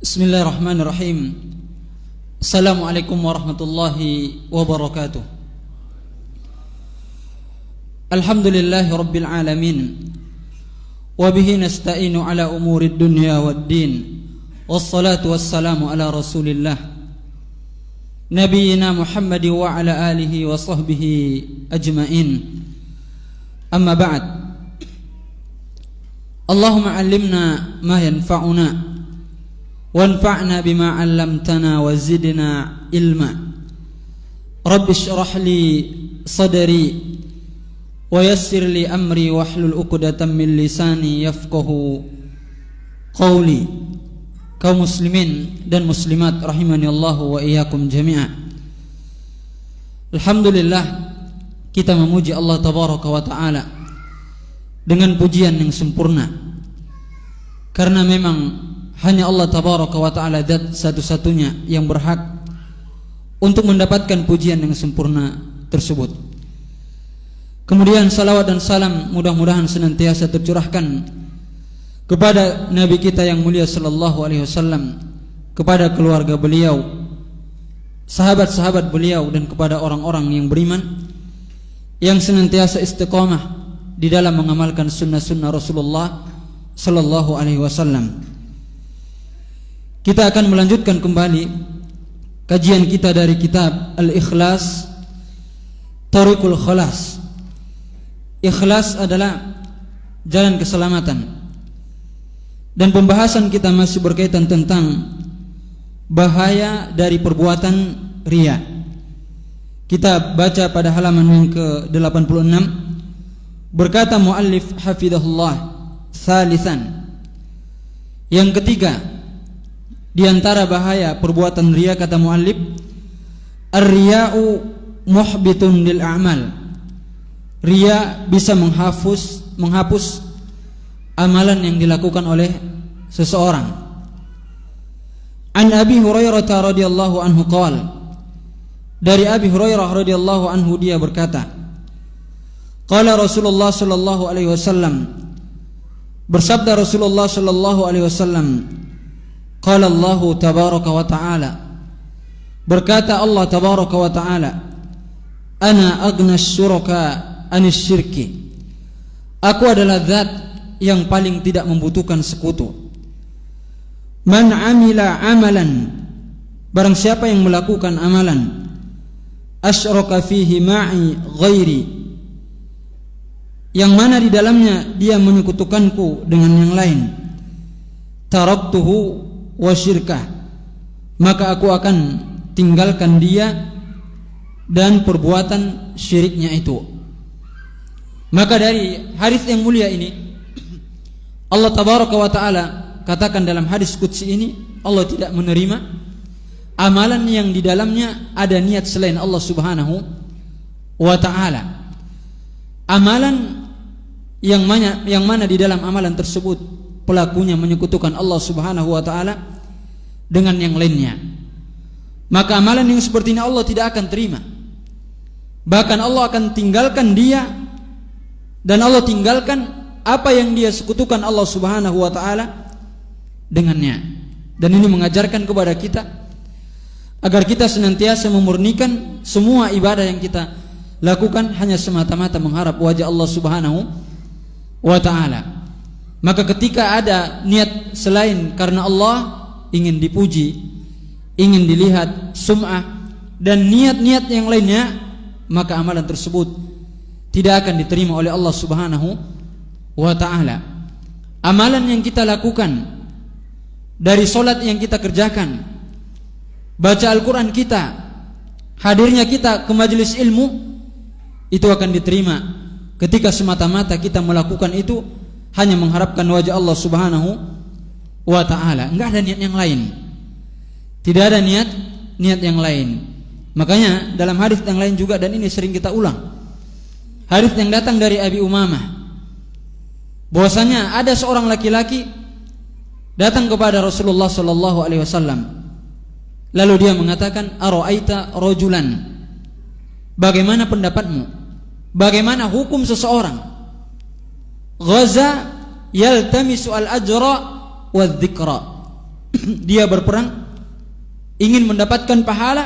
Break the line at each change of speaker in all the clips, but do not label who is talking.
Bismillahirrahmanirrahim. Assalamualaikum warahmatullahi wabarakatuh. Alhamdulillahi rabbil alamin. Wabihi nasta'inu ala umurid dunya waddin. Wassalatu wassalamu ala rasulillah Nabiyyina Muhammad wa ala alihi wa sahbihi ajma'in. Amma ba'd. Allahumma allimna ma yanfa'una wanfa'na bima 'allamtana wa zidna ilma. Rabbi shrah li sadri wa yassir li amri wahlul 'uqdatam min lisani yafqahu qawli. Kaum muslimin dan muslimat rahimani Allah wa iyyakum jami'a. Alhamdulillah, kita memuji Allah tabaraka wa taala dengan pujian yang sempurna, karena memang hanya Allah tabaraka wa ta'ala zat satu-satunya yang berhak untuk mendapatkan pujian yang sempurna tersebut. Kemudian salawat dan salam mudah-mudahan senantiasa tercurahkan kepada Nabi kita yang mulia sallallahu alaihi wasallam, kepada keluarga beliau, sahabat-sahabat beliau, dan kepada orang-orang yang beriman yang senantiasa istiqamah di dalam mengamalkan sunnah-sunnah Rasulullah sallallahu alaihi wasallam. Kita akan melanjutkan kembali kajian kita dari kitab Al-Ikhlas Thariqul Khalas. Ikhlas adalah jalan keselamatan. Dan pembahasan kita masih berkaitan tentang bahaya dari perbuatan riya. Kita baca pada halaman yang ke-86. Berkata muallif hafizahullah, salisan, yang ketiga di antara bahaya perbuatan riya, kata muallif, ar-riya'u muhbitun lil a'mal. Riya bisa menghapus amalan yang dilakukan oleh seseorang. An Abi Hurairah radhiyallahu anhu qala, dari Abi Hurairah radhiyallahu anhu dia berkata, qala Rasulullah sallallahu alaihi wasallam, bersabda Rasulullah sallallahu alaihi wasallam, qala Allah tabaraka wa ta'ala, berkata Allah tabaraka wa ta'ala, ana aghna syuraka anis syirki, aku adalah zat yang paling tidak membutuhkan sekutu. Man amila amalan, barang siapa yang melakukan amalan, asyraka fihi ma'i ghairi, yang mana di dalamnya dia menyekutukanku dengan yang lain, taraktuhu wa syirkah, maka aku akan tinggalkan dia dan perbuatan syiriknya itu. Maka dari hadis yang mulia ini, Allah tabaraka wa ta'ala katakan dalam hadis qudsi ini, Allah tidak menerima amalan yang di dalamnya ada niat selain Allah subhanahu wa ta'ala. Amalan yang mana di dalam amalan tersebut pelakunya menyekutukan Allah subhanahu wa ta'ala dengan yang lainnya, maka amalan yang seperti ini Allah tidak akan terima. Bahkan Allah akan tinggalkan dia, dan Allah tinggalkan apa yang dia sekutukan Allah subhanahu wa ta'ala dengannya. Dan ini mengajarkan kepada kita agar kita senantiasa memurnikan semua ibadah yang kita lakukan hanya semata-mata mengharap wajah Allah subhanahu wa ta'ala. Maka ketika ada niat selain karena Allah, ingin dipuji, ingin dilihat sum'ah, dan niat-niat yang lainnya, maka amalan tersebut tidak akan diterima oleh Allah subhanahu wa ta'ala. Amalan yang kita lakukan, dari solat yang kita kerjakan, baca Al-Quran kita, hadirnya kita ke majelis ilmu, itu akan diterima ketika semata-mata kita melakukan itu hanya mengharapkan wajah Allah subhanahu wa ta'ala. Enggak ada niat yang lain, tidak ada niat yang lain. Makanya dalam hadis yang lain juga, dan ini sering kita ulang, hadis yang datang dari Abi Umamah, bahwasanya ada seorang laki-laki datang kepada Rasulullah sallallahu alaihi wasallam, lalu dia mengatakan, ara'aita rajulan, bagaimana pendapatmu, bagaimana hukum seseorang ghaza yaltamisu al-ajra wa dzikra, Dia berperang ingin mendapatkan pahala,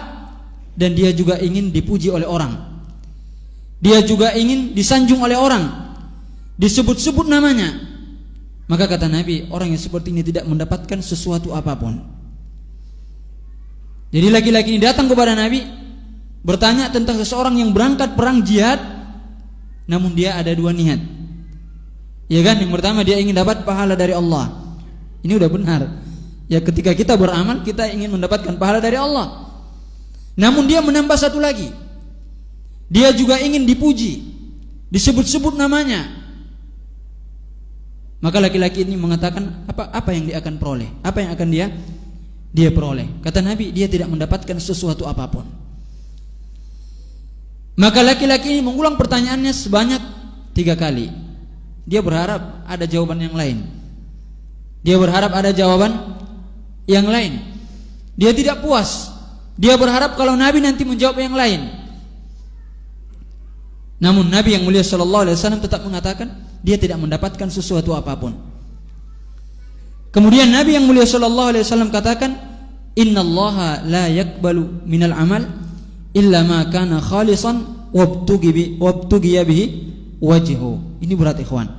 dan dia juga ingin dipuji oleh orang. Dia juga ingin disanjung oleh orang, disebut-sebut namanya. Maka kata Nabi, orang yang seperti ini tidak mendapatkan sesuatu apapun. Jadi laki-laki ini datang kepada Nabi, bertanya tentang seseorang yang berangkat perang jihad, namun dia ada dua niat. Ya kan, yang pertama dia ingin dapat pahala dari Allah. Ini udah benar. Ya, ketika kita beramal, kita ingin mendapatkan pahala dari Allah. Namun dia menambah satu lagi. Dia juga ingin dipuji, disebut-sebut namanya. Maka laki-laki ini mengatakan, apa yang dia akan peroleh? Apa yang akan dia peroleh? Kata Nabi, dia tidak mendapatkan sesuatu apapun. Maka laki-laki ini mengulang pertanyaannya sebanyak 3 kali. Dia berharap ada jawaban yang lain. Dia berharap ada jawaban yang lain. Dia tidak puas. Dia berharap kalau Nabi nanti menjawab yang lain. Namun Nabi yang mulia sallallahu alaihi wasallam tetap mengatakan dia tidak mendapatkan sesuatu apapun. Kemudian Nabi yang mulia sallallahu alaihi wasallam katakan, "Innallaha la yaqbalu minal amal illa ma kana khalisan wabtughiya bihi wajhu." Ini berat ikhwan.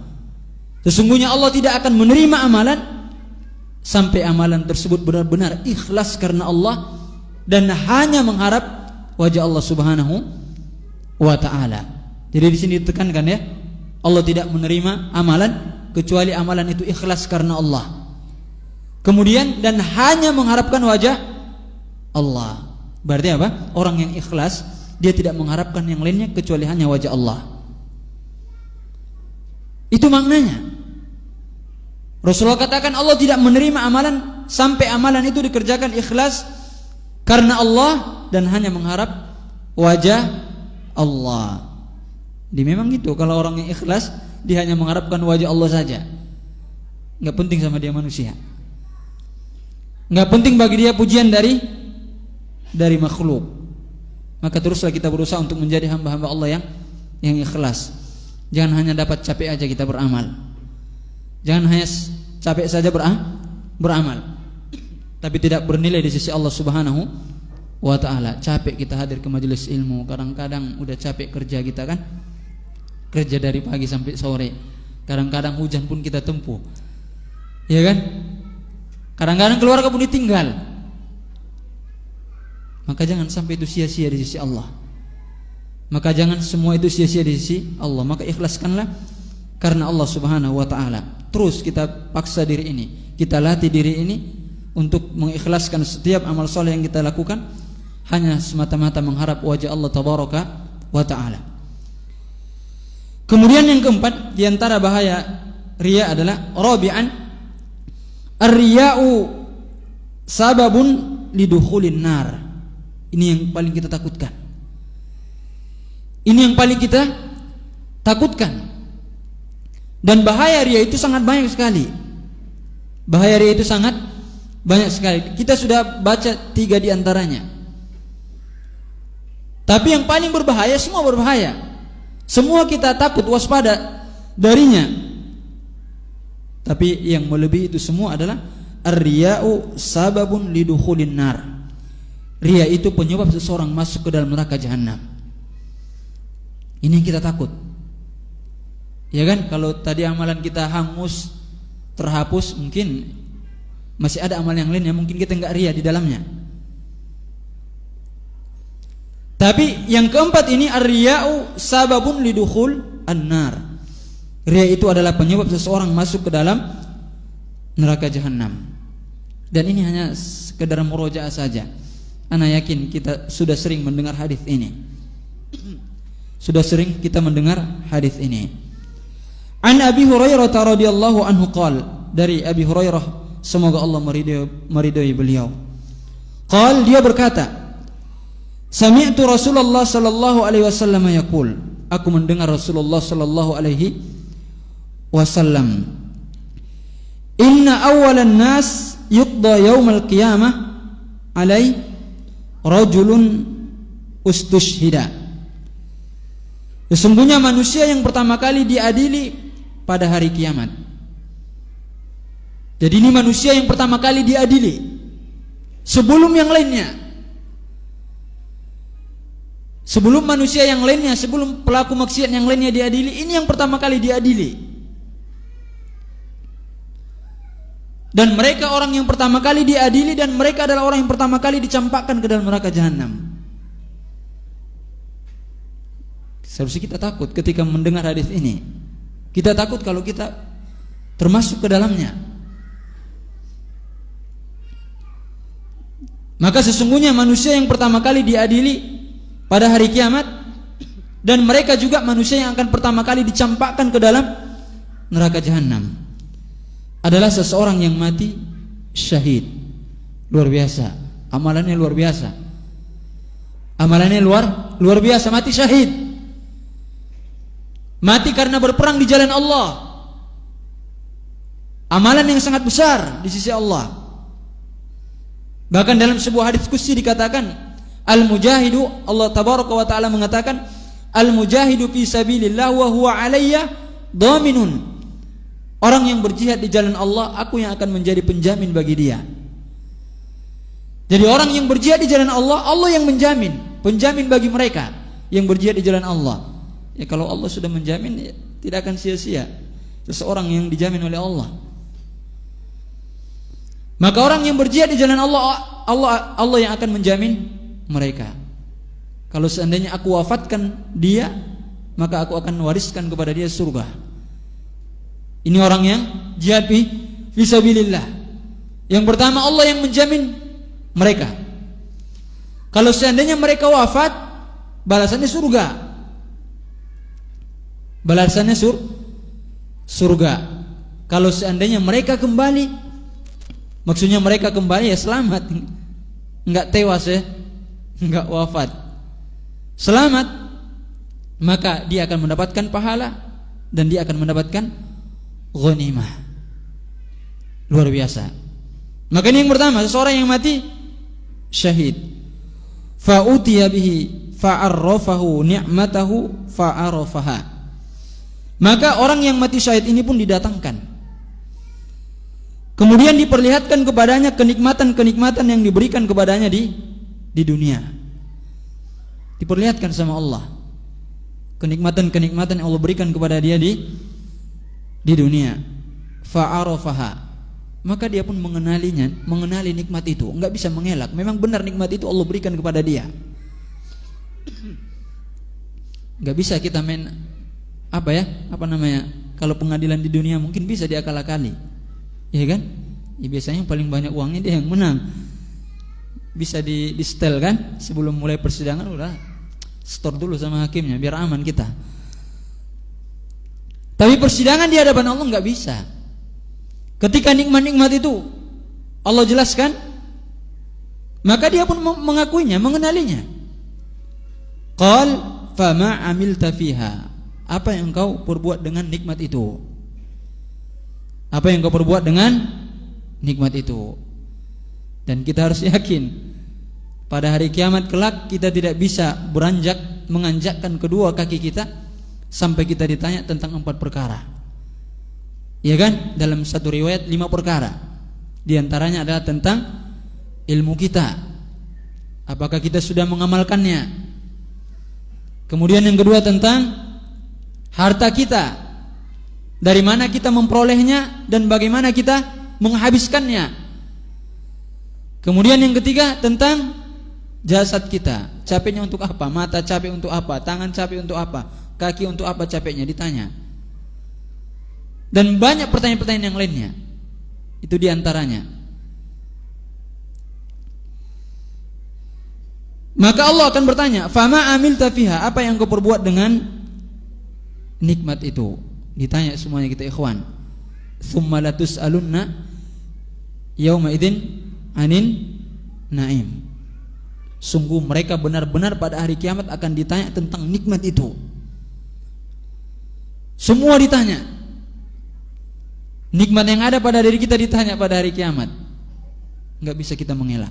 Sesungguhnya Allah tidak akan menerima amalan sampai amalan tersebut benar-benar ikhlas karena Allah dan hanya mengharap wajah Allah Subhanahu wa taala. Jadi di sini ditekankan ya, Allah tidak menerima amalan kecuali amalan itu ikhlas karena Allah. Kemudian dan hanya mengharapkan wajah Allah. Berarti apa? Orang yang ikhlas dia tidak mengharapkan yang lainnya kecuali hanya wajah Allah. Itu maknanya. Rasulullah katakan Allah tidak menerima amalan sampai amalan itu dikerjakan ikhlas karena Allah dan hanya mengharap wajah Allah. Jadi memang gitu, kalau orang yang ikhlas dia hanya mengharapkan wajah Allah saja, nggak penting sama dia manusia, nggak penting bagi dia pujian dari makhluk. Maka teruslah kita berusaha untuk menjadi hamba-hamba Allah yang ikhlas. Jangan hanya dapat capek aja kita beramal. Jangan hanya capek saja beramal, tapi tidak bernilai di sisi Allah Subhanahu wa ta'ala. Capek kita hadir ke majelis ilmu, kadang-kadang udah capek kerja kita kan, kerja dari pagi sampai sore, kadang-kadang hujan pun kita tempuh, ya kan, kadang-kadang keluarga pun ditinggal. Maka jangan sampai itu sia-sia di sisi Allah. Maka jangan semua itu sia-sia di sisi Allah. Maka ikhlaskanlah karena Allah Subhanahu wa ta'ala. Terus kita paksa diri ini, kita latih diri ini untuk mengikhlaskan setiap amal soleh yang kita lakukan hanya semata-mata mengharap wajah Allah Tabaraka wa ta'ala. Kemudian yang keempat di antara bahaya riya adalah rabi'an ar-riya'u sababun lidukhulin nar. Ini yang paling kita takutkan. Ini yang paling kita takutkan. Dan bahaya riya itu sangat banyak sekali. Bahaya riya itu sangat banyak sekali. Kita sudah baca 3 di antaranya. Tapi yang paling berbahaya, semua berbahaya. Semua kita takut waspada darinya. Tapi yang melebihi itu semua adalah ar-riya'u sababun lidukhulin nar. Riya itu penyebab seseorang masuk ke dalam neraka jahanam. Ini yang kita takut. Ya kan, kalau tadi amalan kita hangus, terhapus, mungkin masih ada amal yang lain yang mungkin kita enggak riya di dalamnya. Tapi yang keempat ini ar-riya'u sababun lidukhul an-nar. Riya itu adalah penyebab seseorang masuk ke dalam neraka jahanam. Dan ini hanya sekedar murojaah saja. Ana yakin kita sudah sering mendengar hadis ini. Sudah sering kita mendengar hadis ini. An Abi Hurairah radhiyallahu anhu qala, dari Abi Hurairah semoga Allah meridai beliau. Qala, dia berkata, sami'tu Rasulullah sallallahu alaihi wasallam yaqul, aku mendengar Rasulullah sallallahu alaihi wasallam, inna awalan nas yuqda yaumal qiyamah alai rajulun ustushhida. Sesungguhnya manusia yang pertama kali diadili pada hari kiamat Jadi ini manusia yang pertama kali diadili sebelum yang lainnya. Sebelum manusia yang lainnya, sebelum pelaku maksiat yang lainnya diadili, ini yang pertama kali diadili. Dan mereka orang yang pertama kali diadili, dan mereka adalah orang yang pertama kali dicampakkan ke dalam neraka jahanam. Seharusnya kita takut ketika mendengar hadis ini. Kita takut kalau kita termasuk ke dalamnya. Maka sesungguhnya manusia yang pertama kali diadili pada hari kiamat, dan mereka juga manusia yang akan pertama kali dicampakkan ke dalam neraka jahanam, adalah seseorang yang mati syahid. Luar biasa, amalannya luar biasa. Amalannya luar biasa, mati syahid. Mati karena berperang di jalan Allah. Amalan yang sangat besar di sisi Allah. Bahkan dalam sebuah hadis qudsi dikatakan, al-mujahidu, Allah tabaraka wa taala mengatakan, al-mujahidu fi sabilillah wa huwa alayya dhaminun. Orang yang berjihad di jalan Allah, aku yang akan menjadi penjamin bagi dia. Jadi orang yang berjihad di jalan Allah, Allah yang menjamin, penjamin bagi mereka yang berjihad di jalan Allah. Ya kalau Allah sudah menjamin, ya, tidak akan sia-sia seseorang yang dijamin oleh Allah. Maka orang yang berjihad di jalan Allah, Allah yang akan menjamin mereka. Kalau seandainya aku wafatkan dia, maka aku akan wariskan kepada dia surga. Ini orang yang jihad fisabilillah. Yang pertama, Allah yang menjamin mereka. Kalau seandainya mereka wafat, balasannya surga. Balasannya surga. Kalau seandainya mereka kembali, maksudnya mereka kembali ya selamat, enggak tewas ya, enggak wafat, selamat, maka dia akan mendapatkan pahala dan dia akan mendapatkan ghanimah. Luar biasa. Maka ini yang pertama, seseorang yang mati syahid. Fa utiya bihi fa'arrafahu ni'matahu fa'arafaha. Maka orang yang mati syahid ini pun didatangkan, kemudian diperlihatkan kepadanya kenikmatan-kenikmatan yang diberikan kepadanya di dunia. Diperlihatkan sama Allah kenikmatan-kenikmatan yang Allah berikan kepada dia di dunia. Fa'arafaha, maka dia pun mengenali nikmat itu, enggak bisa mengelak. Memang benar nikmat itu Allah berikan kepada dia. Enggak bisa kita main kalau pengadilan di dunia mungkin bisa diakal-akali, ya kan? Ya biasanya yang paling banyak uangnya dia yang menang. Bisa di setel kan? Sebelum mulai persidangan udah store dulu sama hakimnya biar aman kita. Tapi persidangan di hadapan Allah nggak bisa. Ketika nikmat-nikmat itu Allah jelaskan, maka dia pun mengakuinya, mengenalinya. Qal fama amilta fiha. Apa yang engkau perbuat dengan nikmat itu? Apa yang engkau perbuat dengan nikmat itu? Dan kita harus yakin, pada hari kiamat kelak kita tidak bisa menganjakkan kedua kaki kita sampai kita ditanya tentang 4 perkara. Ya kan? Dalam satu riwayat 5 perkara. Di antaranya adalah tentang ilmu kita. Apakah kita sudah mengamalkannya? Kemudian yang kedua tentang harta kita, dari mana kita memperolehnya dan bagaimana kita menghabiskannya. Kemudian yang ketiga tentang jasad kita, capeknya untuk apa? Mata capek untuk apa? Tangan capek untuk apa? Kaki untuk apa capeknya? Ditanya. Dan banyak pertanyaan-pertanyaan yang lainnya. Itu diantaranya. Maka Allah akan bertanya, fama amilta fiha, apa yang kau perbuat dengan nikmat itu? Ditanya semuanya kita ikhwan. Tsumma latus'alunna yauma idzin anin naim. Sungguh mereka benar-benar pada hari kiamat akan ditanya tentang nikmat itu. Semua ditanya. Nikmat yang ada pada diri kita ditanya pada hari kiamat. Enggak bisa kita mengelak.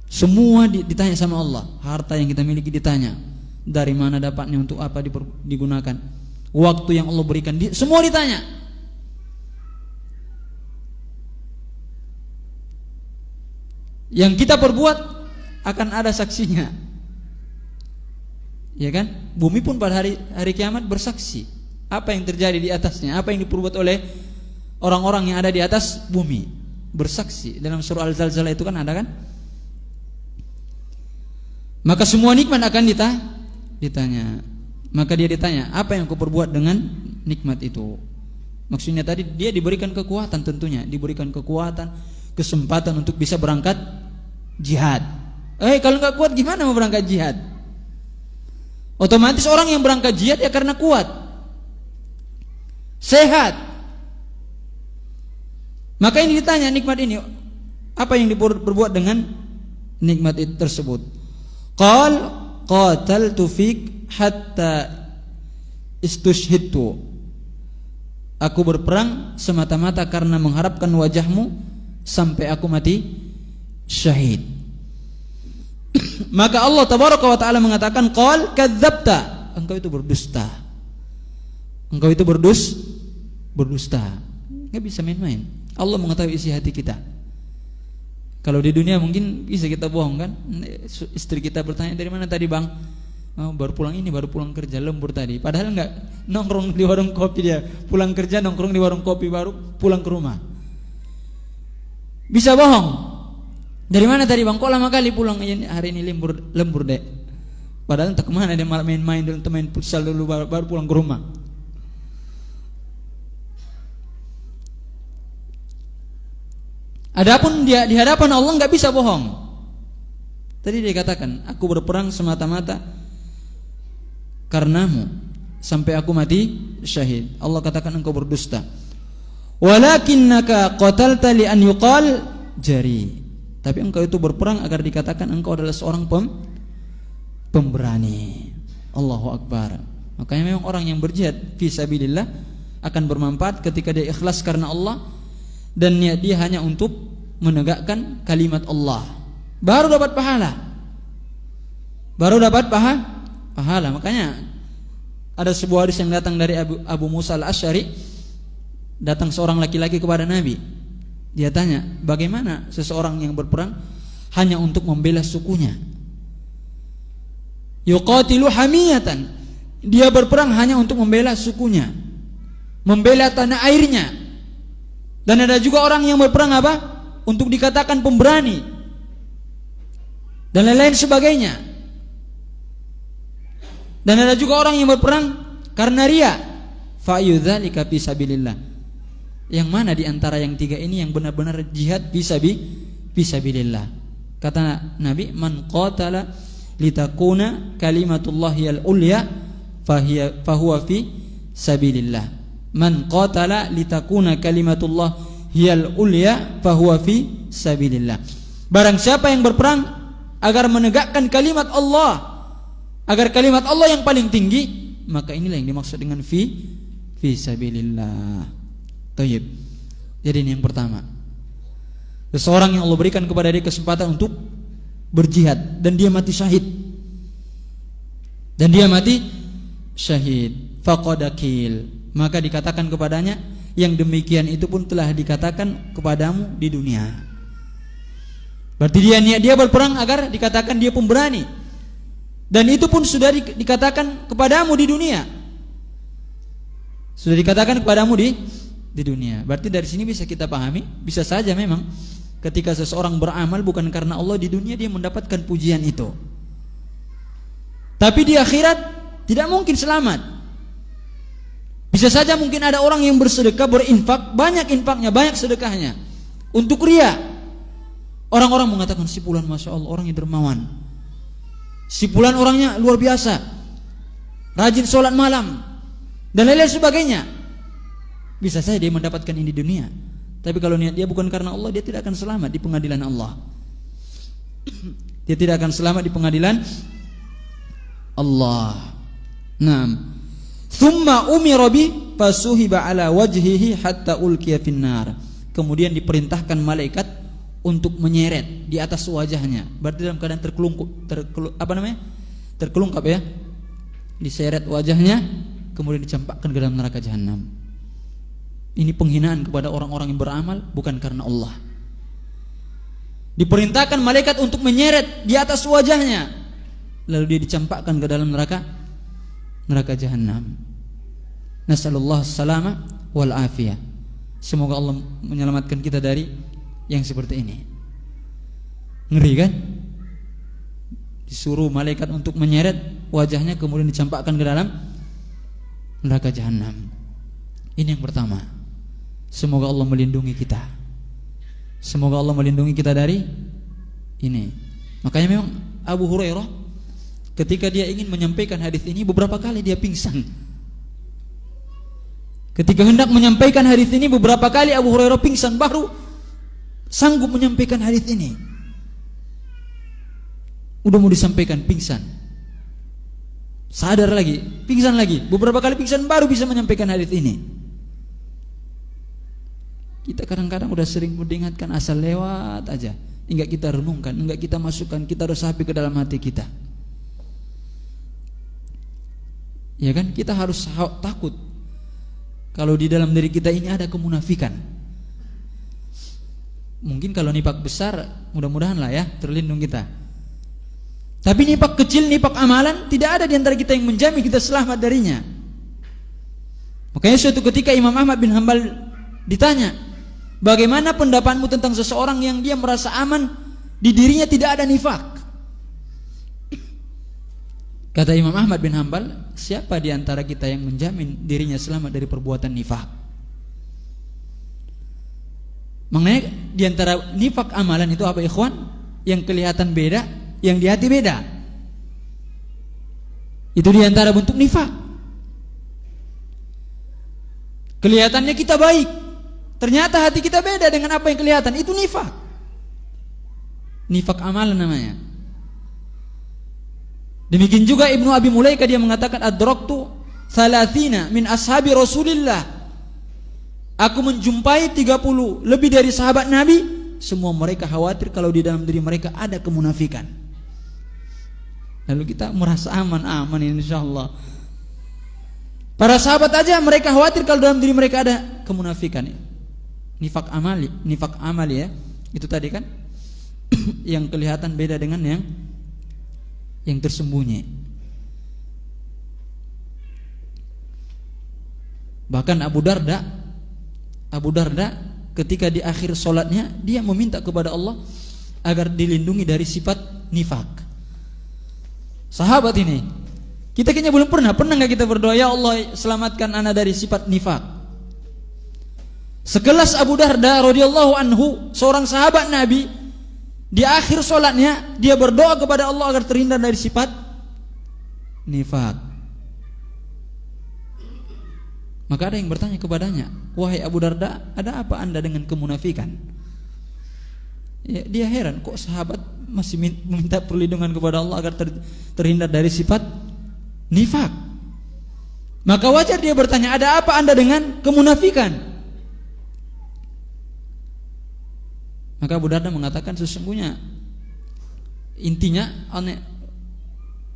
Semua ditanya sama Allah. Harta yang kita miliki ditanya, dari mana dapatnya, untuk apa digunakan, waktu yang Allah berikan, semua ditanya. Yang kita perbuat akan ada saksinya. Ya kan? Bumi pun pada hari kiamat bersaksi. Apa yang terjadi di atasnya, apa yang diperbuat oleh orang-orang yang ada di atas bumi, bersaksi. Dalam surah Al-Zalzalah itu kan ada kan? Maka semua nikmat akan ditanya. Maka dia ditanya, apa yang kau perbuat dengan nikmat itu? Maksudnya tadi dia diberikan kekuatan, tentunya diberikan kekuatan, kesempatan untuk bisa berangkat jihad. Kalau nggak kuat gimana mau berangkat jihad? Otomatis orang yang berangkat jihad ya karena kuat, sehat. Maka ini ditanya nikmat ini, apa yang diperbuat dengan nikmat itu tersebut? Qal qataltu fik hatta istushhidtu. Aku berperang semata-mata karena mengharapkan wajahmu sampai aku mati syahid. Maka Allah tabaraka wa taala mengatakan, qal kadzabta, engkau itu berdusta. Engkau itu berdusta. Enggak bisa main-main. Allah mengetahui isi hati kita. Kalau di dunia mungkin bisa kita bohong kan? Istri kita bertanya, dari mana tadi bang? Baru pulang kerja, lembur tadi. Padahal enggak, nongkrong di warung kopi dia. Pulang kerja nongkrong di warung kopi, baru pulang ke rumah. Bisa bohong. Dari mana tadi bang? Kok lama kali pulang? Hari ini lembur dek. Padahal entah kemana dia, malah main-main dulu, main futsal dulu, baru pulang ke rumah. Adapun dia di hadapan Allah nggak bisa bohong. Tadi dia katakan, aku berperang semata-mata karenamu sampai aku mati syahid. Allah katakan engkau berdusta. Walakinnaka qatalta li an yuqal jari. Tapi engkau itu berperang agar dikatakan engkau adalah seorang pemberani. Allahu Akbar. Makanya memang orang yang berjihad fi sabilillah akan bermanfaat ketika dia ikhlas karena Allah dan niat dia hanya untuk menegakkan kalimat Allah. Baru dapat pahala. Pahala. Makanya ada sebuah hadis yang datang dari Abu Musa al-Asy'ari. Datang seorang laki-laki kepada Nabi. Dia tanya, bagaimana seseorang yang berperang hanya untuk membela sukunya? Yuqatilu hamiyatan. Dia berperang hanya untuk membela sukunya, membela tanah airnya. Dan ada juga orang yang berperang apa? Untuk dikatakan pemberani dan lain-lain sebagainya. Dan ada juga orang yang berperang karena riya. Fa yudzalika fi sabilillah. Yang mana di antara yang tiga ini yang benar-benar jihad fisabilillah? Kata Nabi, man qatala litakuna kalimatullahi al-ulya fahuwa fi sabilillah. Man qatala litakuna kalimatullahi al-ulya fahuwa fi sabilillah. Barang siapa yang berperang agar menegakkan kalimat Allah, agar kalimat Allah yang paling tinggi, maka inilah yang dimaksud dengan fi sabilillah. Tayyib. Jadi ini yang pertama. Seseorang yang Allah berikan kepada dia kesempatan untuk berjihad dan dia mati syahid. Faqadakil. Maka dikatakan kepadanya, yang demikian itu pun telah dikatakan kepadamu di dunia. Berarti dia berperang agar dikatakan dia pemberani. Dan itu pun sudah dikatakan kepadamu di dunia. Sudah dikatakan kepadamu di dunia. Berarti dari sini bisa kita pahami, bisa saja memang ketika seseorang beramal bukan karena Allah, di dunia dia mendapatkan pujian itu, tapi di akhirat tidak mungkin selamat. Bisa saja mungkin ada orang yang bersedekah, berinfak, banyak infaknya, banyak sedekahnya untuk riya. Orang-orang mengatakan si fulan masya Allah orangnya dermawan, si fulan orangnya luar biasa, rajin sholat malam dan lain-lain sebagainya. Bisa saja dia mendapatkan ini di dunia, tapi kalau niat dia bukan karena Allah, dia tidak akan selamat di pengadilan Allah. Dia tidak akan selamat di pengadilan Allah. Naam. Tsumma umira bi fasuhiba ala wajhihi hatta ulqiya finnar. Kemudian diperintahkan malaikat untuk menyeret di atas wajahnya. Berarti dalam keadaan terkelungkap ya. Diseret wajahnya, kemudian dicampakkan ke dalam neraka jahanam. Ini penghinaan kepada orang-orang yang beramal bukan karena Allah. Diperintahkan malaikat untuk menyeret di atas wajahnya, lalu dia dicampakkan ke dalam neraka jahanam. Nasallallahu salama wal afiyah. Semoga Allah menyelamatkan kita dari yang seperti ini. Ngeri kan? Disuruh malaikat untuk menyeret wajahnya, kemudian dicampakkan ke dalam neraka jahanam. Ini yang pertama. Semoga Allah melindungi kita. Semoga Allah melindungi kita dari ini. Makanya memang Abu Hurairah ketika dia ingin menyampaikan hadis ini, beberapa kali dia pingsan. Ketika hendak menyampaikan hadis ini, beberapa kali Abu Hurairah pingsan, baru sanggup menyampaikan hadis ini. Udah mau disampaikan, pingsan. Sadar lagi, pingsan lagi. Beberapa kali pingsan baru bisa menyampaikan hadis ini. Kita kadang-kadang udah sering mendengarkan asal lewat aja, enggak kita renungkan, enggak kita masukkan, kita resapi ke dalam hati kita. Ya kan? Kita harus takut kalau di dalam diri kita ini ada kemunafikan. Mungkin kalau nifak besar, mudah-mudahan lah ya, terlindung kita. Tapi nifak kecil, nifak amalan, tidak ada di antara kita yang menjamin kita selamat darinya. Makanya suatu ketika Imam Ahmad bin Hanbal ditanya, bagaimana pendapatmu tentang seseorang yang dia merasa aman, di dirinya tidak ada nifak? Kata Imam Ahmad bin Hanbal, siapa di antara kita yang menjamin dirinya selamat dari perbuatan nifak? Maknanya di antara nifak amalan itu apa, ikhwan? Yang kelihatan beda, yang di hati beda. Itu di antara bentuk nifak. Kelihatannya kita baik, ternyata hati kita beda dengan apa yang kelihatan. Itu nifak. Nifak amalan namanya. Demikian juga Ibnu Abi Mulaika, dia mengatakan, adraktu thalathina min ashabi Rasulillah. Aku menjumpai 30 lebih dari sahabat Nabi, semua mereka khawatir kalau di dalam diri mereka ada kemunafikan. Lalu kita merasa aman insyaallah. Para sahabat aja mereka khawatir kalau dalam diri mereka ada kemunafikan. Nifak amali ya. Itu tadi kan yang kelihatan beda dengan yang tersembunyi. Bahkan Abu Darda ketika di akhir solatnya, dia meminta kepada Allah agar dilindungi dari sifat nifak. Sahabat ini, kita kayaknya belum pernah nggak kita berdoa, ya Allah selamatkan ana dari sifat nifak. Sekelas Abu Darda radhiyallahu anhu, seorang sahabat Nabi, di akhir solatnya dia berdoa kepada Allah agar terhindar dari sifat nifak. Maka ada yang bertanya kepadanya, wahai Abu Darda, ada apa anda dengan kemunafikan? Ya, dia heran, kok sahabat masih meminta perlindungan kepada Allah agar terhindar dari sifat nifak. Maka wajar dia bertanya, ada apa anda dengan kemunafikan? Maka Abu Darda mengatakan, sesungguhnya intinya aneh,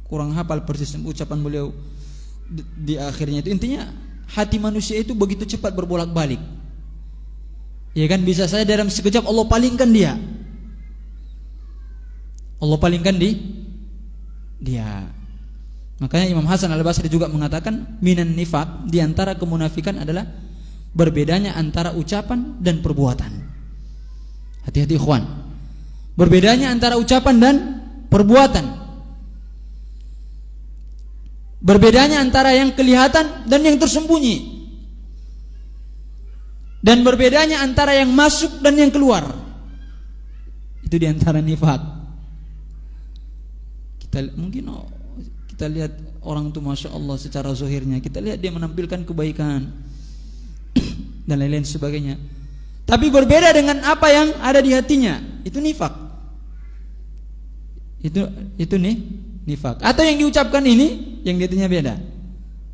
kurang hafal persis ucapan beliau di akhirnya itu, intinya hati manusia itu begitu cepat berbolak-balik. Ya kan, bisa saja dalam sekejap Allah palingkan dia. Allah palingkan dia. Makanya Imam Hasan Al-Basri juga mengatakan, minan nifaq, di antara kemunafikan adalah berbedanya antara ucapan dan perbuatan. Hati-hati ikhwan. Berbedanya antara ucapan dan perbuatan. Berbedanya antara yang kelihatan dan yang tersembunyi. Dan berbedanya antara yang masuk dan yang keluar. Itu di antara nifaq. Kita lihat orang itu masya Allah secara zahirnya, kita lihat dia menampilkan kebaikan dan lain-lain sebagainya, tapi berbeda dengan apa yang ada di hatinya. Itu nifak. Itu nih nifak. Atau yang diucapkan ini, yang di hatinya beda,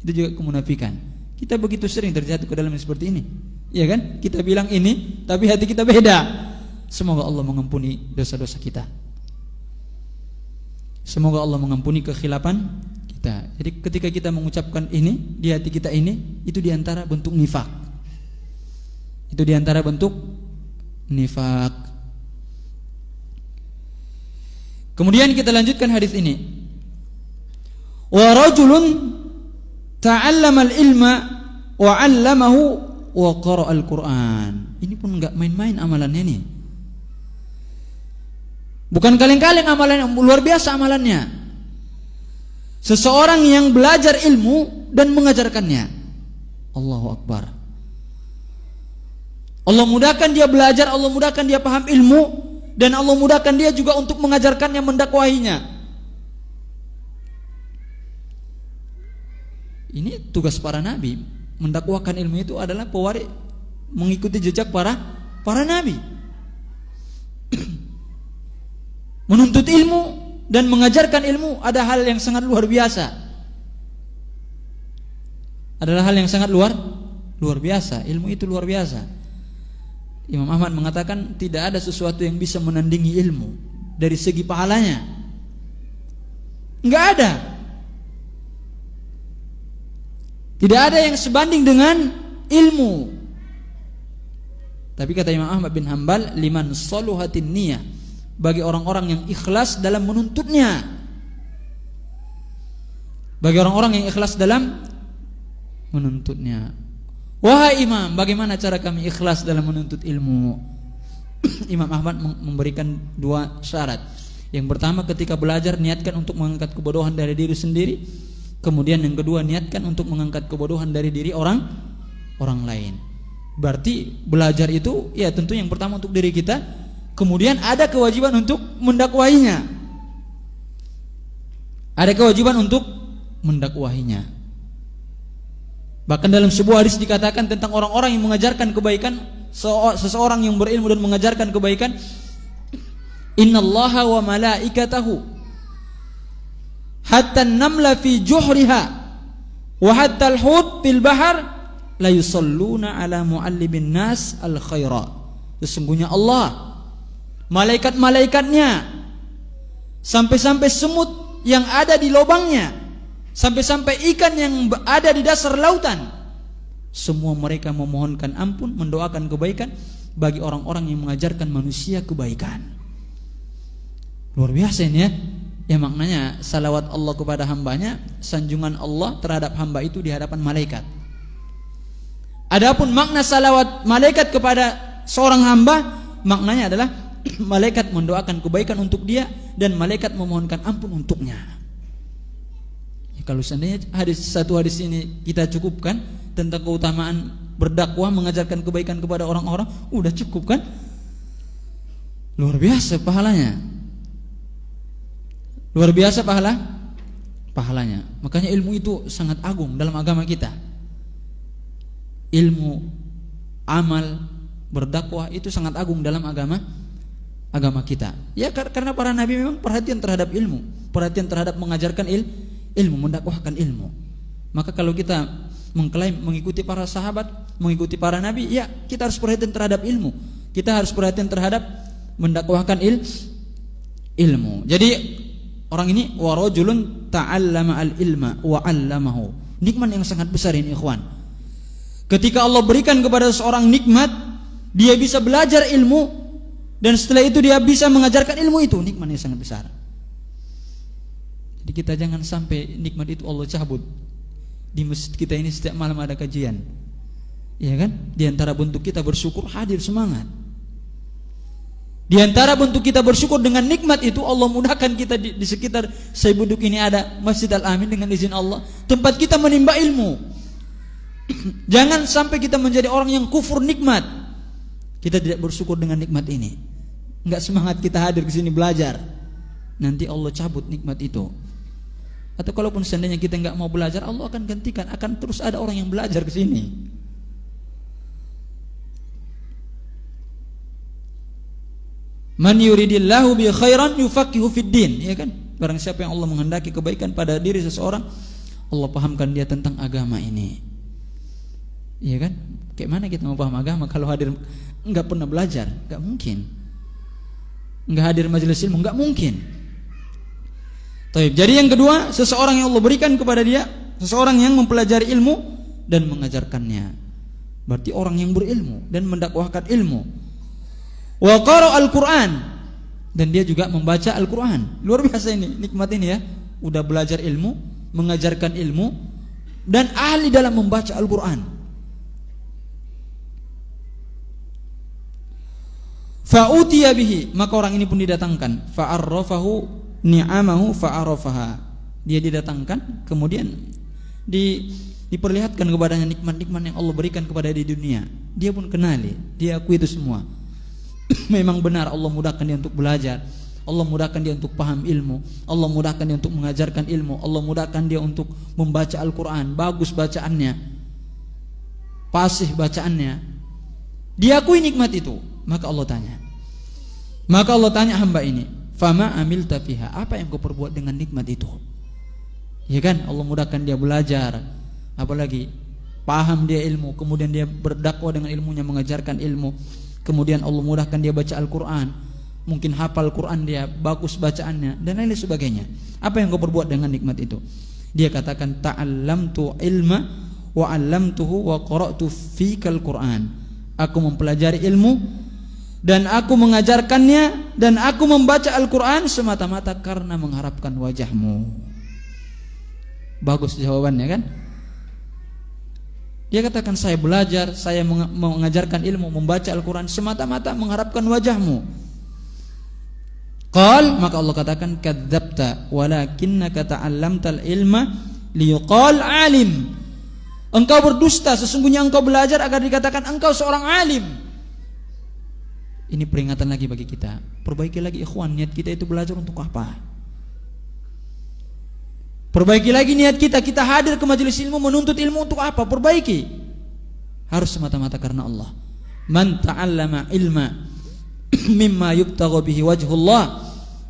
itu juga kemunafikan. Kita begitu sering terjatuh ke dalam yang seperti ini, ya kan? Kita bilang ini, tapi hati kita beda. Semoga Allah mengampuni dosa-dosa kita. Semoga Allah mengampuni kekhilafan kita. Jadi ketika kita mengucapkan ini di hati kita ini, itu diantara bentuk nifak. Itu diantara bentuk nifak. Kemudian kita lanjutkan hadis ini. Wa rajulun ta'allama al-ilma wa 'allamahu wa qara'a al-Qur'an. Ini pun enggak main-main amalannya nih. Bukan kaleng-kaleng amalannya, luar biasa amalannya. Seseorang yang belajar ilmu dan mengajarkannya. Allahu Akbar. Allah mudahkan dia belajar, Allah mudahkan dia paham ilmu, dan Allah mudahkan dia juga untuk mengajarkannya, mendakwahinya. Ini tugas para nabi. Mendakwakan ilmu itu adalah pewaris, mengikuti jejak para nabi. Menuntut ilmu dan mengajarkan ilmu ada hal yang sangat luar biasa. Adalah hal yang sangat luar biasa. Ilmu itu luar biasa. Imam Ahmad mengatakan tidak ada sesuatu yang bisa menandingi ilmu dari segi pahalanya. Enggak ada. Tidak ada yang sebanding dengan ilmu. Tapi kata Imam Ahmad bin Hanbal, liman saluhatin niyah, bagi orang-orang yang ikhlas dalam menuntutnya. Bagi orang-orang yang ikhlas dalam menuntutnya. Wahai imam, bagaimana cara kami ikhlas dalam menuntut ilmu? Imam Ahmad memberikan dua syarat. Yang pertama, ketika belajar niatkan untuk mengangkat kebodohan dari diri sendiri. Kemudian yang kedua, niatkan untuk mengangkat kebodohan dari diri orang lain. Berarti belajar itu ya tentu yang pertama untuk diri kita. Kemudian ada kewajiban untuk mendakwahinya. Ada kewajiban untuk mendakwahinya. Bahkan dalam sebuah hadis dikatakan tentang orang-orang yang mengajarkan kebaikan, seseorang yang berilmu dan mengajarkan kebaikan, innallaha wa malaikatahu hatta an-namla fi juhriha wa hatta al-hut fil bahr la yusalluna ala muallimin nas al-khaira. Sesungguhnya Allah, malaikat-malaikatnya, sampai-sampai semut yang ada di lubangnya, sampai-sampai ikan yang ada di dasar lautan, semua mereka memohonkan ampun, mendoakan kebaikan bagi orang-orang yang mengajarkan manusia kebaikan. Luar biasa ini ya. Ya maknanya salawat Allah kepada hambanya, sanjungan Allah terhadap hamba itu di hadapan malaikat. Adapun makna salawat malaikat kepada seorang hamba, maknanya adalah malaikat mendoakan kebaikan untuk dia dan malaikat memohonkan ampun untuknya. Kalau seandainya satu hadis ini kita cukupkan tentang keutamaan berdakwah, mengajarkan kebaikan kepada orang-orang, udah cukup kan? Luar biasa pahalanya. Luar biasa pahalanya. Makanya ilmu itu sangat agung dalam agama kita. Ilmu, amal, berdakwah itu sangat agung dalam agama kita. Ya karena para nabi memang perhatian terhadap ilmu, perhatian terhadap mengajarkan ilmu, mendakwahkan ilmu. Maka kalau kita mengklaim mengikuti para sahabat, mengikuti para nabi, ya kita harus perhatian terhadap ilmu. Kita harus perhatian terhadap mendakwahkan ilmu. Jadi orang ini wa rajulun ta'allama al-ilma wa 'allamahu. Nikmat yang sangat besar ini ikhwan. Ketika Allah berikan kepada seorang nikmat, dia bisa belajar ilmu dan setelah itu dia bisa mengajarkan ilmu itu, nikmat yang sangat besar. Jadi kita jangan sampai nikmat itu Allah cabut. Di masjid kita ini setiap malam ada kajian. Iya kan? Di antara bentuk kita bersyukur, hadir semangat. Di antara bentuk kita bersyukur dengan nikmat itu, Allah mudahkan kita di sekitar saya duduk ini ada Masjid Al-Amin dengan izin Allah, tempat kita menimba ilmu. Jangan sampai kita menjadi orang yang kufur nikmat. Kita tidak bersyukur dengan nikmat ini. Enggak semangat kita hadir ke sini belajar. Nanti Allah cabut nikmat itu. Atau kalaupun seandainya kita enggak mau belajar, Allah akan gantikan, akan terus ada orang yang belajar ke sini. Man yuridillahu bi khairan yufaqihu fid din, ya kan? Barang siapa yang Allah menghendaki kebaikan pada diri seseorang, Allah pahamkan dia tentang agama ini. Iya kan? Kayak mana kita mau paham agama kalau hadir enggak pernah belajar? Enggak mungkin. Enggak hadir majelis ilmu, enggak mungkin. Taib. Jadi yang kedua, seseorang yang Allah berikan kepada dia, seseorang yang mempelajari ilmu dan mengajarkannya. Berarti orang yang berilmu dan mendakwahkan ilmu. Wa qara al-Qur'an, dan dia juga membaca Al-Quran. Luar biasa ini, nikmat ini ya. Udah belajar ilmu, mengajarkan ilmu, dan ahli dalam membaca Al-Quran. Fa'utiya bihi, maka orang ini pun didatangkan. Fa'arrafahu ni'amahu fa'arrafaha. Dia didatangkan, kemudian diperlihatkan kepadanya nikmat-nikmat yang Allah berikan kepada dia di dunia. Dia pun kenali, dia akui itu semua. Memang benar Allah mudahkan dia untuk belajar, Allah mudahkan dia untuk paham ilmu, Allah mudahkan dia untuk mengajarkan ilmu, Allah mudahkan dia untuk membaca Al-Quran. Bagus bacaannya, fasih bacaannya. Dia akui nikmat itu. Maka Allah tanya hamba ini, fama amilta fiha, apa yang kau perbuat dengan nikmat itu? Ya kan, Allah mudahkan dia belajar, apalagi paham dia ilmu, kemudian dia berdakwah dengan ilmunya, mengajarkan ilmu. Kemudian Allah mudahkan dia baca Al-Quran, mungkin hafal Quran dia, bagus bacaannya, dan lain sebagainya. Apa yang kau perbuat dengan nikmat itu? Dia katakan, ta'allamtu ilma wa 'allamtuhu wa qara'tu fikal Quran. Aku mempelajari ilmu dan aku mengajarkannya dan aku membaca Al-Quran semata-mata karena mengharapkan wajahmu. Bagus jawabannya kan? Dia katakan, saya belajar, saya mengajarkan ilmu, membaca Al-Quran semata-mata mengharapkan wajahmu. Qal, maka Allah katakan, kadzabta walakinnaka ta'allamtal ilma liyuqal alim. Engkau berdusta, sesungguhnya engkau belajar agar dikatakan engkau seorang alim. Ini peringatan lagi bagi kita. Perbaiki lagi ikhwan, niat kita itu belajar untuk apa? Perbaiki lagi niat kita. Kita hadir ke majelis ilmu, menuntut ilmu untuk apa? Perbaiki. Harus semata-mata karena Allah. Man ta'allama ilma mimma yubtagha bihi wajhullah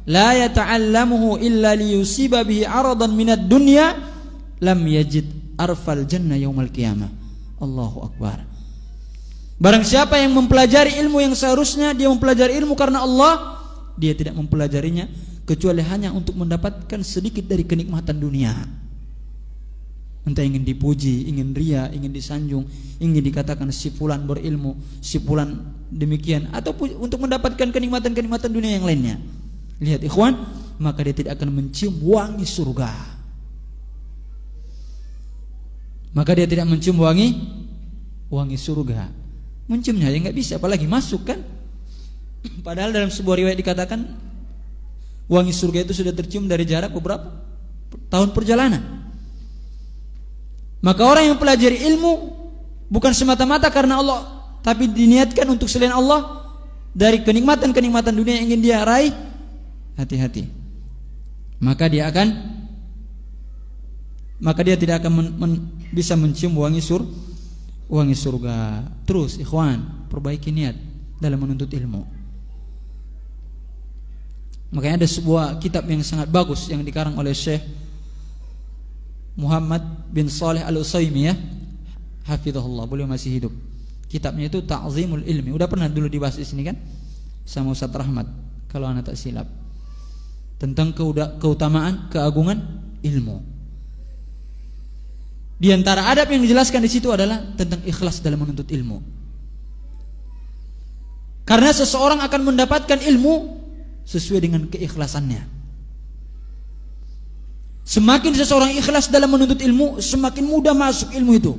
la yata'allamuhu illa liyusiba bihi aradan minad dunya lam yajid arfal jannah yaumal qiyamah. Allahu akbar. Barang siapa yang mempelajari ilmu yang seharusnya dia mempelajari ilmu karena Allah, dia tidak mempelajarinya kecuali hanya untuk mendapatkan sedikit dari kenikmatan dunia. Entah ingin dipuji, ingin ria, ingin disanjung, ingin dikatakan si fulan berilmu, si fulan demikian, atau untuk mendapatkan kenikmatan-kenikmatan dunia yang lainnya. Lihat ikhwan, maka dia tidak akan mencium wangi surga. Maka dia tidak mencium wangi surga. Menciumnya ya nggak bisa, apalagi masuk kan? Padahal dalam sebuah riwayat dikatakan wangi surga itu sudah tercium dari jarak beberapa tahun perjalanan. Maka orang yang pelajari ilmu bukan semata-mata karena Allah, tapi diniatkan untuk selain Allah dari kenikmatan-kenikmatan dunia yang ingin dia raih, hati-hati. Maka dia tidak akan bisa mencium wangi surga. Terus ikhwan, perbaiki niat dalam menuntut ilmu. Makanya ada sebuah kitab yang sangat bagus yang dikarang oleh Syekh Muhammad bin Saleh Al-Utsaimin, hafizahullah, beliau masih hidup. Kitabnya itu Ta'zimul Ilmi. Udah pernah dulu dibahas di sini kan sama Ustaz Rahmat kalau anak tak silap. Tentang keutamaan, keagungan ilmu. Di antara adab yang dijelaskan di situ adalah tentang ikhlas dalam menuntut ilmu. Karena seseorang akan mendapatkan ilmu sesuai dengan keikhlasannya. Semakin seseorang ikhlas dalam menuntut ilmu, semakin mudah masuk ilmu itu.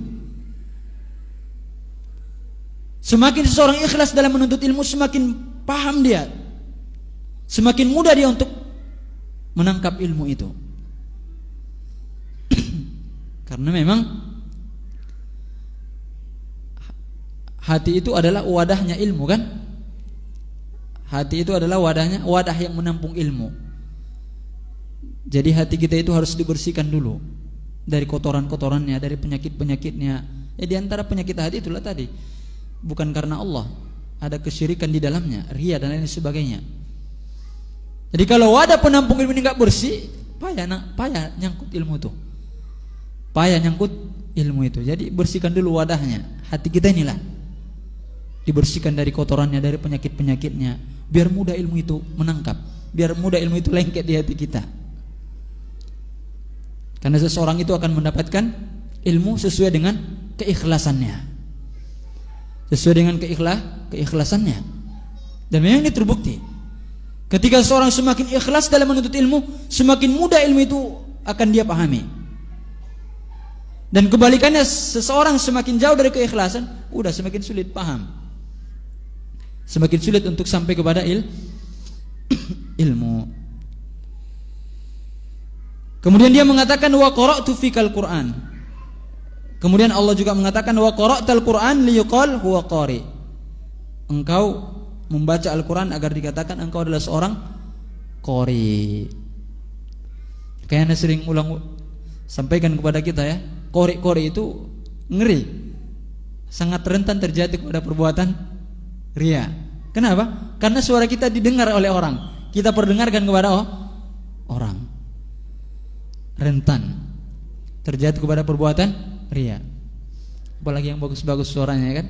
Semakin seseorang ikhlas dalam menuntut ilmu, semakin paham dia, semakin mudah dia untuk menangkap ilmu itu. Karena memang hati itu adalah wadahnya ilmu kan? Hati itu adalah wadah yang menampung ilmu. Jadi hati kita itu harus dibersihkan dulu dari kotoran-kotorannya, dari penyakit-penyakitnya. Ya di antara penyakit hati itulah tadi, bukan karena Allah, ada kesyirikan di dalamnya, ria dan lain sebagainya. Jadi kalau wadah penampung ilmu ini enggak bersih, payah nyangkut ilmu itu. Payah nyangkut ilmu itu. Jadi bersihkan dulu wadahnya. Hati kita inilah dibersihkan dari kotorannya, dari penyakit-penyakitnya, biar mudah ilmu itu menangkap, biar mudah ilmu itu lengket di hati kita. Karena seseorang itu akan mendapatkan ilmu sesuai dengan keikhlasannya, sesuai dengan keikhlasannya. Dan memang ini terbukti. Ketika seorang semakin ikhlas dalam menuntut ilmu, semakin mudah ilmu itu akan dia pahami. Dan kebalikannya, seseorang semakin jauh dari keikhlasan, udah semakin sulit paham, semakin sulit untuk sampai kepada ilmu. Kemudian dia mengatakan wa qara'tu fikal Qur'an. Kemudian Allah juga mengatakan wa qara'tal Qur'an liyuqal huwa qari. Engkau membaca Al-Quran agar dikatakan engkau adalah seorang qari. Kayaknya sering sampaikan kepada kita ya, qari itu ngeri, sangat rentan terjadi kepada perbuatan riya. Kenapa? Karena suara kita didengar oleh orang, kita perdengarkan kepada orang, rentan terjadi kepada perbuatan riya. Apalagi yang bagus-bagus suaranya kan,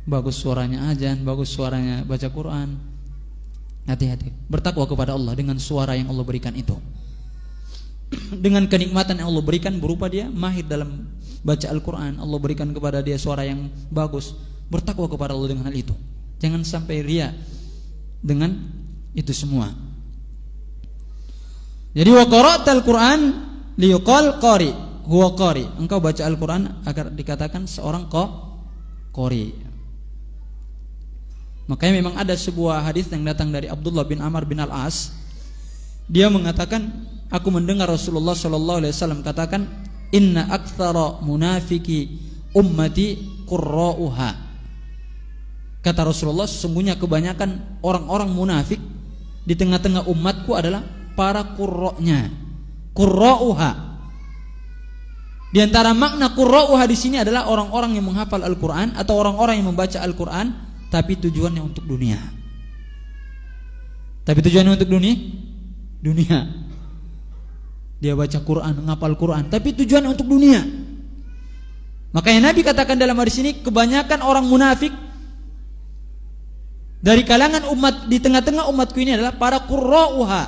bagus suaranya azan, bagus suaranya baca Quran. Hati-hati, bertakwa kepada Allah dengan suara yang Allah berikan itu, dengan kenikmatan yang Allah berikan berupa dia mahir dalam baca Al-Quran. Allah berikan kepada dia suara yang bagus. Bertakwa kepada Allah dengan hal itu. Jangan sampai riya dengan itu semua. Jadi wa qara'tal Quran liyuqal qari huwa qari. Engkau baca Al-Quran agar dikatakan seorang qari. Makanya memang ada sebuah hadis yang datang dari Abdullah bin Amr bin Al-As. Dia mengatakan, aku mendengar Rasulullah sallallahu alaihi wasallam katakan, inna aktsara munafiki ummati qurra'uha. Kata Rasulullah, sesungguhnya kebanyakan orang-orang munafik di tengah-tengah umatku adalah para qurra'nya. Qurra'uha. Di antara makna qurra'uha di sini adalah orang-orang yang menghafal Al-Qur'an atau orang-orang yang membaca Al-Qur'an tapi tujuannya untuk dunia. Tapi tujuannya untuk dunia. Dia baca Quran, menghafal Quran, tapi tujuannya untuk dunia. Makanya Nabi katakan dalam hadis ini, kebanyakan orang munafik dari kalangan umat di tengah-tengah umatku ini adalah para qurra'uha.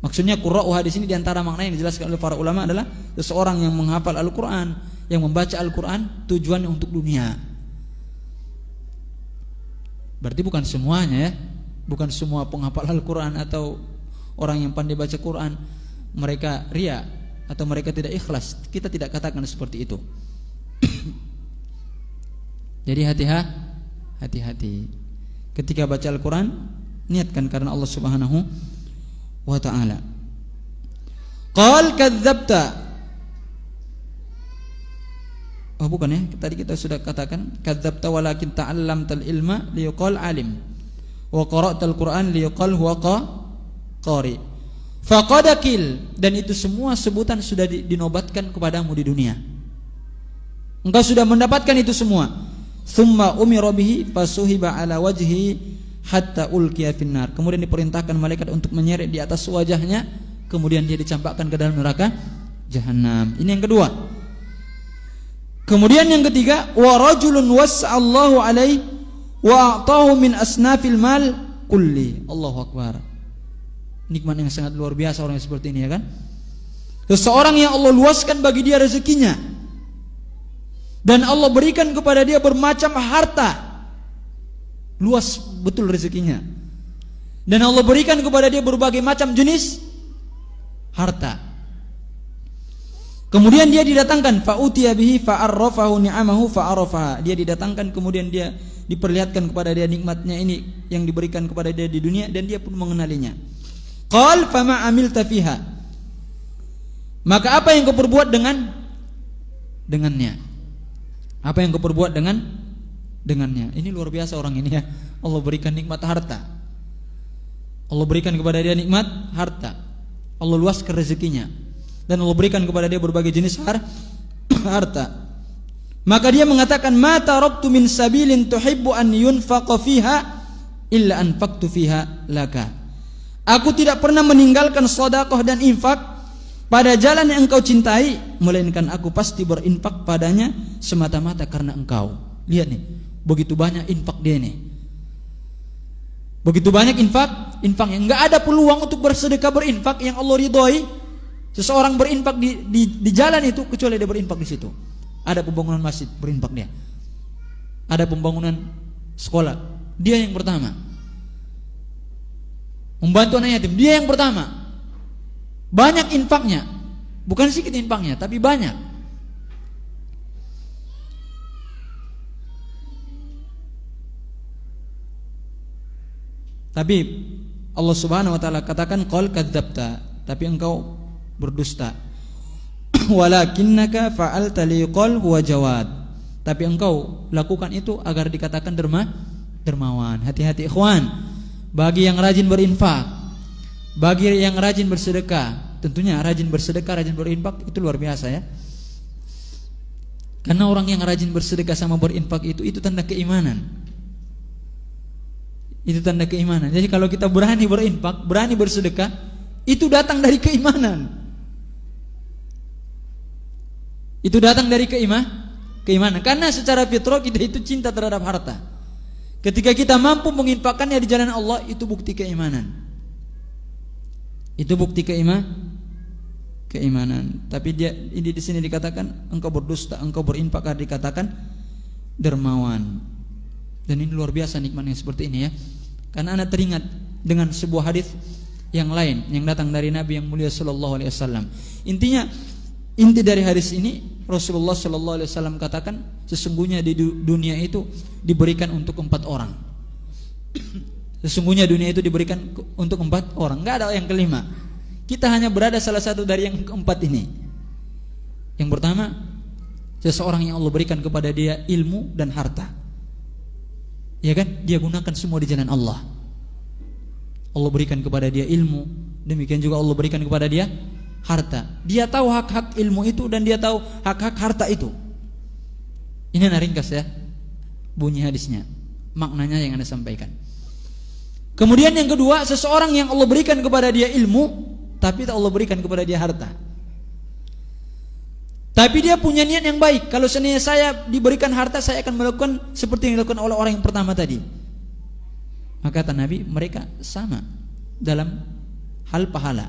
Maksudnya qurra'uha di sini di antara makna yang dijelaskan oleh para ulama adalah seseorang yang menghafal Al-Qur'an, yang membaca Al-Qur'an tujuannya untuk dunia. Berarti bukan semuanya ya. Bukan semua penghafal Al-Quran atau orang yang pandai baca Quran mereka riya atau mereka tidak ikhlas. Kita tidak katakan seperti itu. Jadi hati-hati ketika baca Al-Quran, niatkan karena Allah Subhanahu wa ta'ala. Qal kadzabta. Oh bukan ya, tadi kita sudah katakan kadzabta walakin ta'allamtal ilma liyuqal alim wa qara'tal Qur'an liyuqal huwa qari. Faqadakil, dan itu semua sebutan sudah dinobatkan kepadamu di dunia. Engkau sudah mendapatkan itu semua. Tsumma umira bihi fasuhiba ala wajhi hatta ulqiya finnar. Kemudian diperintahkan malaikat untuk menyeret di atas wajahnya, kemudian dia dicampakkan ke dalam neraka jahanam. Ini yang kedua. Kemudian yang ketiga, wa rajulun was'allahu alaihi wa a'tahu min asnafil mal kulli. Allahu akbar. Nikmat yang sangat luar biasa orang yang seperti ini ya kan? Seseorang yang Allah luaskan bagi dia rezekinya, dan Allah berikan kepada dia bermacam harta. Luas betul rezekinya. Dan Allah berikan kepada dia berbagai macam jenis harta. Kemudian dia didatangkan fa'utiya bihi fa'arrafahu ni'amahu fa'arafaha. Dia didatangkan kemudian dia diperlihatkan kepada dia nikmatnya ini yang diberikan kepada dia di dunia, dan dia pun mengenalinya. Qal fama amilta fiha. Maka apa yang kau perbuat dengannya? Apa yang kau perbuat dengannya? Ini luar biasa orang ini ya. Allah berikan nikmat harta. Allah berikan kepada dia nikmat harta. Allah luaskan rezekinya. Dan Allah berikan kepada dia berbagai jenis harta. Maka dia mengatakan, ma taraktu min sabilin tuhibbu an yunfaqa fiha illa anfaqtu fiha laka. Aku tidak pernah meninggalkan sedekah dan infak pada jalan yang engkau cintai, melainkan aku pasti berinfak padanya semata-mata karena engkau. Lihat nih, begitu banyak infak dia nih. Begitu banyak infak yang enggak ada peluang untuk bersedekah berinfak yang Allah ridhoi. Seseorang berinfak di jalan itu kecuali dia berinfak di situ. Ada pembangunan masjid, berinfak dia. Ada pembangunan sekolah, dia yang pertama. Membantu anak yatim, dia yang pertama. Banyak infaknya. Bukan sedikit infaknya, tapi banyak. Tapi Allah Subhanahu wa taala katakan qal kadzabta, tapi engkau berdusta. Walakinnaka fa'alta liqal huwa jawad. Tapi engkau lakukan itu agar dikatakan dermawan. Hati-hati ikhwan, bagi yang rajin berinfak, bagi yang rajin bersedekah. Tentunya rajin bersedekah, rajin berinfak itu luar biasa ya. Karena orang yang rajin bersedekah sama berinfak itu tanda keimanan. Itu tanda keimanan. Jadi kalau kita berani berinfak, berani bersedekah, itu datang dari keimanan. Itu datang dari keimanan. Karena secara fitrah kita itu cinta terhadap harta. Ketika kita mampu menginfakkannya di jalan Allah, itu bukti keimanan. Itu bukti keimanan. Tapi di sini dikatakan engkau berdusta, engkau berinfak, dikatakan dermawan. Dan ini luar biasa nikmatnya seperti ini ya. Karena Anda teringat dengan sebuah hadis yang lain yang datang dari Nabi yang mulia sallallahu alaihi wasallam. Inti dari hadis ini Rasulullah sallallahu alaihi wasallam katakan sesungguhnya di dunia itu diberikan untuk 4 orang. Sesungguhnya dunia itu diberikan untuk 4 orang, enggak ada yang kelima. Kita hanya berada salah satu dari yang keempat ini. Yang pertama, seseorang yang Allah berikan kepada dia ilmu dan harta. Ya kan? Dia gunakan semua di jalan Allah. Allah berikan kepada dia ilmu, demikian juga Allah berikan kepada dia harta. Dia tahu hak-hak ilmu itu dan dia tahu hak-hak harta itu. Ini ringkas ya bunyi hadisnya, maknanya yang Anda sampaikan. Kemudian yang kedua, seseorang yang Allah berikan kepada dia ilmu, tapi Allah berikan kepada dia harta. Tapi dia punya niat yang baik. Kalau seandainya saya diberikan harta, saya akan melakukan seperti yang dilakukan oleh orang yang pertama tadi. Maka kata Nabi, mereka sama dalam hal pahala.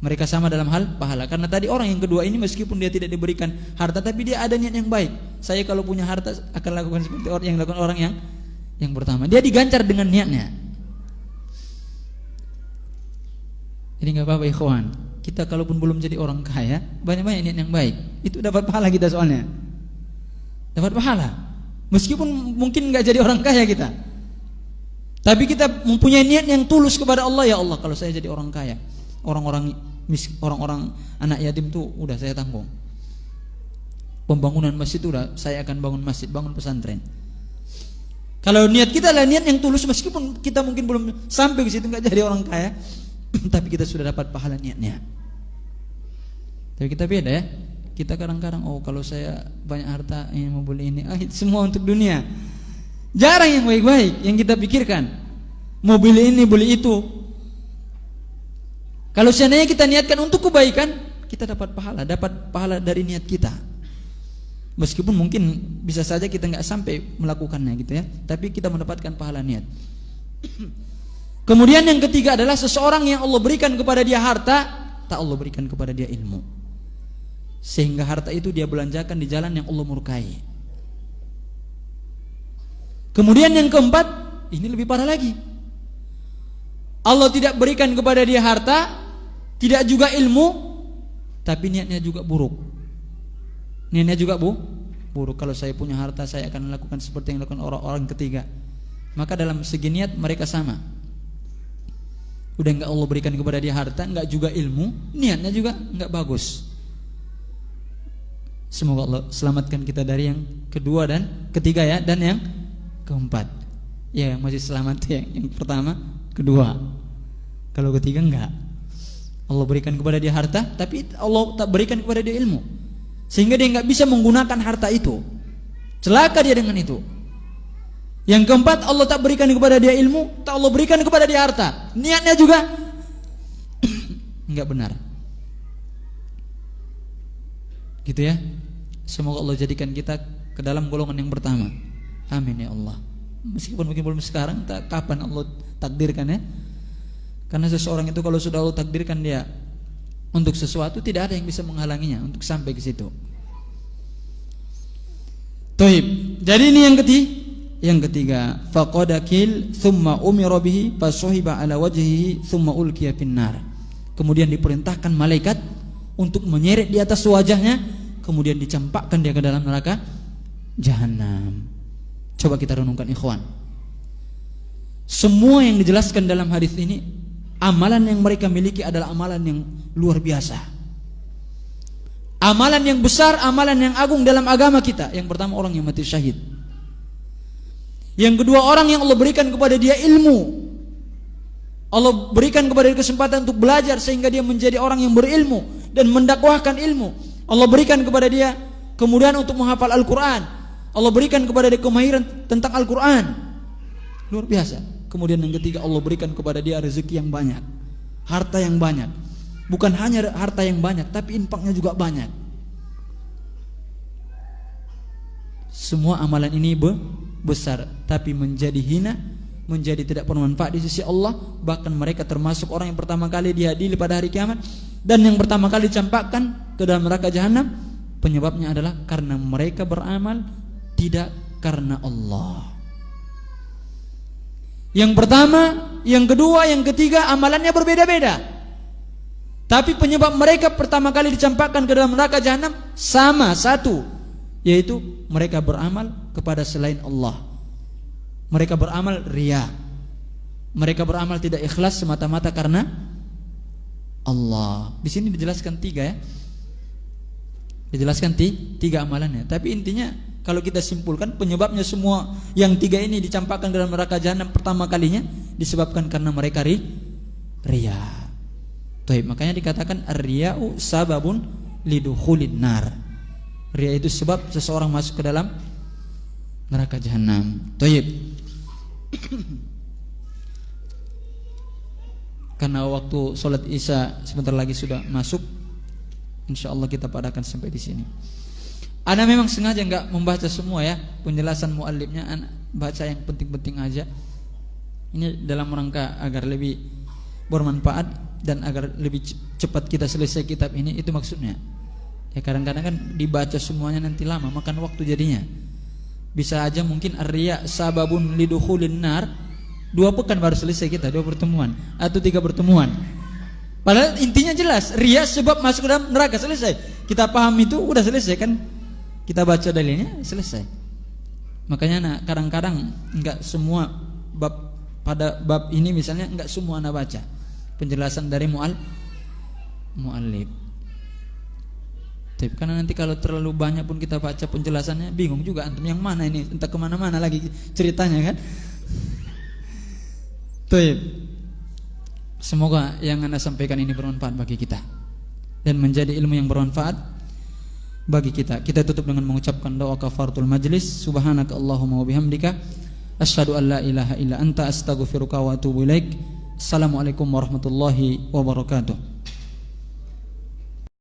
Mereka sama dalam hal pahala. Karena tadi orang yang kedua ini meskipun dia tidak diberikan harta, tapi dia ada niat yang baik. Saya kalau punya harta akan lakukan seperti orang yang dilakukan orang yang pertama. Dia digancar dengan niatnya. Jadi nggak apa-apa ikhwan. Kita kalaupun belum jadi orang kaya, banyak-banyak niat yang baik, itu dapat pahala kita soalnya. Dapat pahala. Meskipun mungkin nggak jadi orang kaya kita, tapi kita mempunyai niat yang tulus kepada Allah. Ya Allah, kalau saya jadi orang kaya, orang-orang anak yatim tuh udah saya tanggung. Pembangunan masjid itu udah saya akan bangun masjid, bangun pesantren. Kalau niat kita adalah niat yang tulus, meskipun kita mungkin belum sampai ke situ, nggak jadi orang kaya, tapi kita sudah dapat pahala niatnya. Tapi kita beda ya. Kita kadang-kadang kalau saya banyak harta ini mau beli ini, itu semua untuk dunia. Jarang yang baik-baik yang kita pikirkan. Mau beli ini, beli itu. Kalau seandainya kita niatkan untuk kebaikan, kita dapat pahala dari niat kita. Meskipun mungkin bisa saja kita nggak sampai melakukannya gitu ya, tapi kita mendapatkan pahala niat. Kemudian yang ketiga adalah seseorang yang Allah berikan kepada dia harta, tak Allah berikan kepada dia ilmu, sehingga harta itu dia belanjakan di jalan yang Allah murkai. Kemudian yang keempat, ini lebih parah lagi. Allah tidak berikan kepada dia harta, tidak juga ilmu, tapi niatnya juga buruk. Niatnya juga buruk. Kalau saya punya harta, saya akan melakukan seperti yang dilakukan orang-orang ketiga. Maka dalam segi niat mereka sama. Udah enggak Allah berikan kepada dia harta, enggak juga ilmu, niatnya juga enggak bagus. Semoga Allah selamatkan kita dari yang kedua dan ketiga ya, dan yang keempat. Ya, yang masih selamat ya, yang pertama, kedua. Kalau ketiga enggak. Allah berikan kepada dia harta, tapi Allah tak berikan kepada dia ilmu, sehingga dia enggak bisa menggunakan harta itu. Celaka dia dengan itu. Yang keempat, Allah tak berikan kepada dia ilmu, tak Allah berikan kepada dia harta, niatnya juga enggak benar. Gitu ya. Semoga Allah jadikan kita ke dalam golongan yang pertama. Amin ya Allah. Meskipun mungkin belum sekarang, kapan Allah takdirkan ya. Karena seseorang itu kalau sudah Allah takdirkan dia untuk sesuatu, tidak ada yang bisa menghalanginya untuk sampai ke situ. Toib. Jadi ini Yang ketiga, faqadakil thumma umira bihi fasuhiba ala wajhihi thumma ulqiya finnar. Kemudian diperintahkan malaikat untuk menyeret di atas wajahnya, kemudian dicampakkan dia ke dalam neraka jahanam. Coba kita renungkan ikhwan. Semua yang dijelaskan dalam hadis ini, amalan yang mereka miliki adalah amalan yang luar biasa. Amalan yang besar, amalan yang agung dalam agama kita. Yang pertama, orang yang mati syahid. Yang kedua, orang yang Allah berikan kepada dia ilmu. Allah berikan kepada dia kesempatan untuk belajar sehingga dia menjadi orang yang berilmu dan mendakwahkan ilmu. Allah berikan kepada dia kemudian untuk menghafal Al-Quran. Allah berikan kepada dia kemahiran tentang Al-Quran. Luar biasa. Kemudian yang ketiga, Allah berikan kepada dia rezeki yang banyak, harta yang banyak. Bukan hanya harta yang banyak, tapi infaknya juga banyak. Semua amalan ini besar, tapi menjadi hina, menjadi tidak bermanfaat di sisi Allah. Bahkan mereka termasuk orang yang pertama kali diadili pada hari kiamat, dan yang pertama kali dicampakkan ke dalam neraka jahanam. Penyebabnya adalah karena mereka beramal tidak karena Allah. Yang pertama, yang kedua, yang ketiga, amalannya berbeda-beda, tapi penyebab mereka pertama kali dicampakkan ke dalam neraka jahanam sama, satu, yaitu mereka beramal kepada selain Allah. Mereka beramal riya. Mereka beramal tidak ikhlas semata-mata karena Allah. Di sini dijelaskan tiga ya. Dijelaskan tiga amalannya. Tapi intinya kalau kita simpulkan, penyebabnya semua yang tiga ini dicampakkan ke dalam neraka jahanam pertama kalinya disebabkan karena mereka riya. Taib, makanya dikatakan ar-riya'u sababun lidukhulin nar. Riya itu sebab seseorang masuk ke dalam neraka jahanam. Taib. Karena waktu sholat isya sebentar lagi sudah masuk, insyaallah kita padakan sampai di sini. Ana memang sengaja enggak membaca semua ya penjelasan muallifnya, ana baca yang penting-penting aja. Ini dalam rangka agar lebih bermanfaat dan agar lebih cepat kita selesai kitab ini, itu maksudnya. Ya kadang-kadang kan dibaca semuanya nanti lama, makan waktu jadinya. Bisa aja mungkin ar-riya sababun lidukhulin nar, 2 pekan baru selesai kita, 2 pertemuan atau 3 pertemuan. Padahal intinya jelas, riya sebab masuk ke dalam neraka, selesai. Kita paham itu udah selesai kan? Kita baca dalilnya selesai. Makanya kadang-kadang enggak semua bab, pada bab ini misalnya enggak semua anak baca penjelasan dari muallif. Karena nanti kalau terlalu banyak pun kita baca penjelasannya, bingung juga antum yang mana ini, entah kemana-mana lagi ceritanya kan. Taib. Semoga yang anda sampaikan ini bermanfaat bagi kita dan menjadi ilmu yang bermanfaat bagi kita. Kita tutup dengan mengucapkan doa kafaratul majlis. Subhanaka Allahumma wa bihamdika asyhadu an la ilaha illa anta astaghfiruka wa atubu ilaik. Assalamualaikum warahmatullahi wabarakatuh.